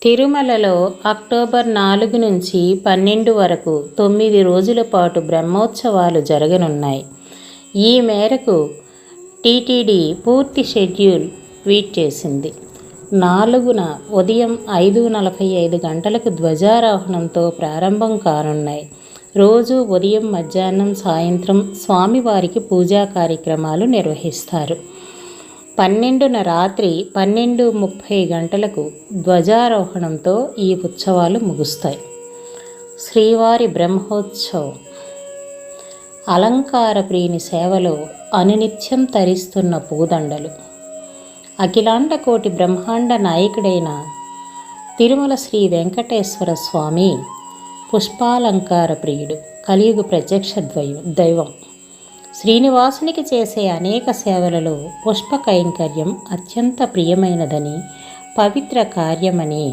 తిరుమలలో అక్టోబర్ 4 నుంచి 12 వరకు 9 రోజుల పాటు బ్రహ్మోత్సవాలు జరగనున్నాయి. ఈ మేరకు టీటీడీ పూర్తి షెడ్యూల్ ట్వీట్ చేసింది. 4న ఉదయం 5:45 గంటలకు ధ్వజారోహణంతో ప్రారంభం కానున్నాయి. రోజు ఉదయం, మధ్యాహ్నం, సాయంత్రం స్వామివారికి పూజా కార్యక్రమాలు నిర్వహిస్తారు. 12న రాత్రి 12:30 గంటలకు ధ్వజారోహణంతో ఈ ఉత్సవాలు ముగుస్తాయి. శ్రీవారి బ్రహ్మోత్సవం. అలంకార ప్రియుని సేవలో అనునిత్యం తరిస్తున్న పూదండలు. అఖిలాండ కోటి బ్రహ్మాండ నాయకుడైన తిరుమల శ్రీ వెంకటేశ్వర స్వామి పుష్పాలంకార ప్రియుడు, కలియుగ ప్రత్యక్ష దైవం. శ్రీనివాసునికి చేసే అనేక సేవలలో పుష్ప కైంకర్యం అత్యంత ప్రియమైనదని, పవిత్ర కార్యమని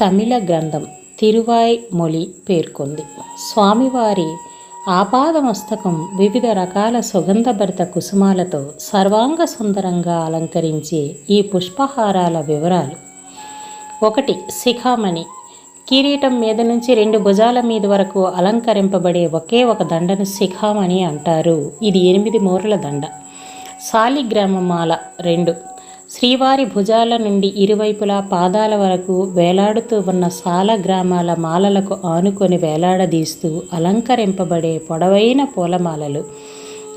తమిళ గ్రంథం తిరువాయ్ మొళి పేర్కొంది. స్వామివారి ఆపాదమస్తకం వివిధ రకాల సుగంధభరిత కుసుమాలతో సర్వాంగ సుందరంగా అలంకరించే ఈ పుష్పహారాల వివరాలు. 1. శిఖామణి. కిరీటం మీద నుంచి 2 భుజాల మీద వరకు అలంకరింపబడే ఒకే ఒక దండను శిఖామణి అంటారు. ఇది 8 మూరల దండ. శాలిగ్రామమాల 2. శ్రీవారి భుజాల నుండి ఇరువైపులా పాదాల వరకు వేలాడుతూ ఉన్న శాలగ్రామాల మాలలకు ఆనుకొని వేలాడదీస్తూ అలంకరింపబడే పొడవైన పూలమాలలు.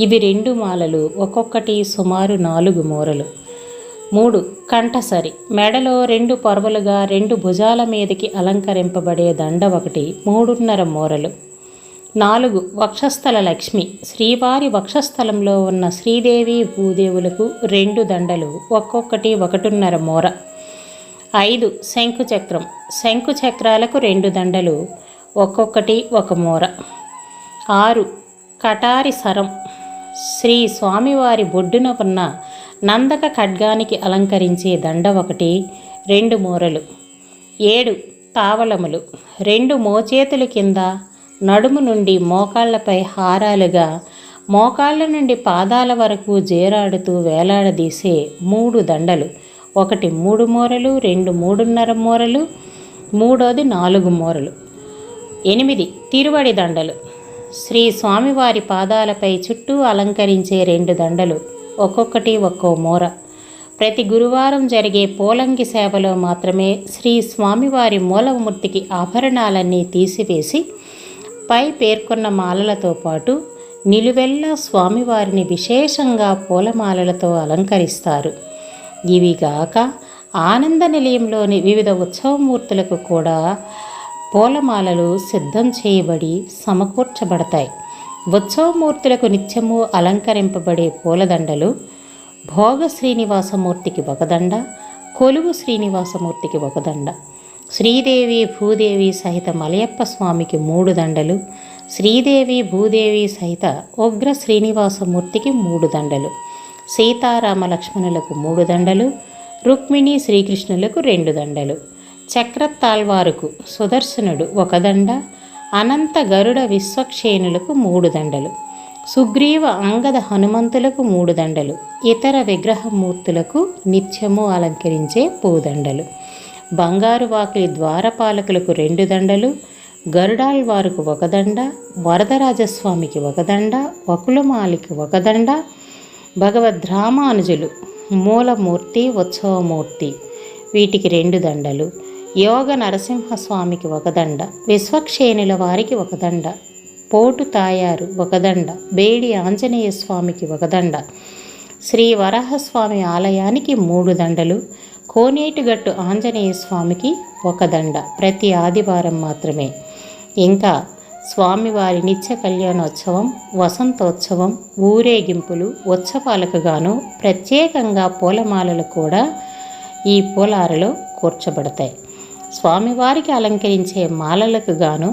ఇవి 2 మాలలు, ఒక్కొక్కటి సుమారు 4 మూరలు. 3. కంఠసరి. మెడలో 2 పొరవలుగా 2 భుజాల మీదకి అలంకరింపబడే దండ ఒకటి, 3.5 మూరలు. 4. వక్షస్థల లక్ష్మి. శ్రీవారి వక్షస్థలంలో ఉన్న శ్రీదేవి భూదేవులకు 2 దండలు, ఒక్కొక్కటి 1.5 మూర. 5. శంకుచక్రం. శంకుచక్రాలకు 2 దండలు, ఒక్కొక్కటి 1 మూర. 6. కటారి సరం. శ్రీ స్వామివారి బొడ్డున ఉన్న నందక ఖడ్గానికి అలంకరించే దండ ఒకటి, 2 మూరలు. 7. తావళములు. 2 మోచేతుల కింద నడుము నుండి మోకాళ్లపై హారాలుగా, మోకాళ్ళ నుండి పాదాల వరకు జేరాడుతూ వేలాడదీసే 3 దండలు, ఒకటి 3 మూరలు, 2 3.5 మూరలు, మూడోది 4 మూరలు. 8. తిరువడి దండలు. శ్రీ స్వామివారి పాదాలపై చుట్టూ అలంకరించే 2 దండలు, ఒక్కొక్కటి 1 మూర. ప్రతి గురువారం జరిగే పోలంగి సేవలో మాత్రమే శ్రీ స్వామివారి మూలమూర్తికి ఆభరణాలన్నీ తీసివేసి పై పేర్కొన్న మాలలతో పాటు నిలువెల్లా స్వామివారిని విశేషంగా పూలమాలలతో అలంకరిస్తారు. ఇవిగాక ఆనంద నిలయంలోని వివిధ ఉత్సవమూర్తులకు కూడా పూలమాలలు సిద్ధం చేయబడి సమకూర్చబడతాయి. ఉత్సవమూర్తులకు నిత్యము అలంకరింపబడే పూలదండలు భోగ శ్రీనివాసమూర్తికి 1 దండ, కొలువు శ్రీనివాసమూర్తికి 1 దండ, శ్రీదేవి భూదేవి సహిత మలయప్ప స్వామికి 3 దండలు, శ్రీదేవి భూదేవి సహిత ఉగ్ర శ్రీనివాసమూర్తికి 3 దండలు, సీతారామ లక్ష్మణులకు 3 దండలు, రుక్మిణి శ్రీకృష్ణులకు 2 దండలు, చక్రతాళ్వారుకు సుదర్శనుడు 1 దండ, అనంత గరుడ విశ్వక్షేణులకు 3 దండలు, సుగ్రీవ అంగద హనుమంతులకు 3 దండలు, ఇతర విగ్రహమూర్తులకు నిత్యము అలంకరించే పూదండలు, బంగారు వాకిలి ద్వారపాలకులకు 2 దండలు, గరుడాళ్వారుకు 1 దండ, వరదరాజస్వామికి 1 దండ, వకులమాలికి 1 దండ, భగవద్రామానుజులు మూలమూర్తి, ఉత్సవమూర్తి వీటికి 2 దండలు, యోగ నరసింహస్వామికి 1 దండ, విశ్వక్షేణుల వారికి 1 దండ, పోటు తాయారు 1 దండ, బేడి ఆంజనేయ స్వామికి 1 దండ, శ్రీ వరాహస్వామి ఆలయానికి 3 దండలు, కోనేటిగట్టు ఆంజనేయ స్వామికి 1 దండ ప్రతి ఆదివారం మాత్రమే. ఇంకా స్వామివారి నిత్య కళ్యాణోత్సవం, వసంతోత్సవం, ఊరేగింపులు, ఉత్సవాలకు గాను ప్రత్యేకంగా పూలమాలలు కూడా ఈ పూలారలో కూర్చబడతాయి. స్వామివారికి అలంకరించే మాలలకు గాను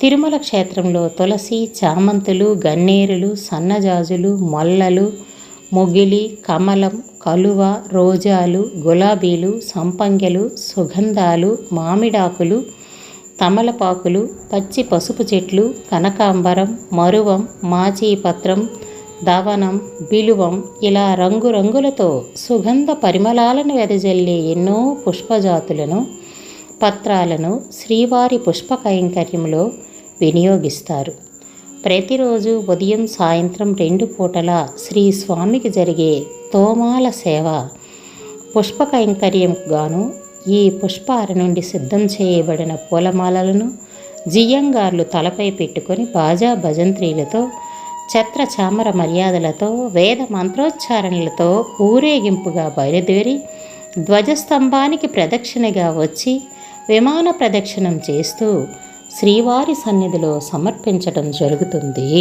తిరుమల క్షేత్రంలో తులసి, చామంతులు, గన్నేరులు, సన్నజాజులు, మొల్లలు, మొగిలి, కమలం, కలువ, రోజాలు, గులాబీలు, సంపంగెలు, సుగంధాలు, మామిడాకులు, తమలపాకులు, పచ్చి పసుపు చెట్లు, కనకాంబరం, మరువం, మాచీపత్రం, దవనం, బిలువం ఇలా రంగురంగులతో సుగంధ పరిమళాలను వెదజల్లే ఎన్నో పుష్పజాతులను, పత్రాలను శ్రీవారి పుష్ప కైంకర్యంలో వినియోగిస్తారు. ప్రతిరోజు ఉదయం సాయంత్రం 2 పూటలా శ్రీ స్వామికి జరిగే తోమాల సేవ పుష్ప కైంకర్యంకు గాను ఈ పుష్పాల నుండి సిద్ధం చేయబడిన పూలమాలలను జియ్యంగార్లు తలపై పెట్టుకొని బాజా భజంత్రీలతో, ఛత్ర చామర మర్యాదలతో, వేద మంత్రోచ్చారణలతో ఊరేగింపుగా బయలుదేరి ధ్వజస్తంభానికి ప్రదక్షిణగా వచ్చి విమాన ప్రదక్షిణం చేస్తూ శ్రీవారి సన్నిధిలో సమర్పించడం జరుగుతుంది.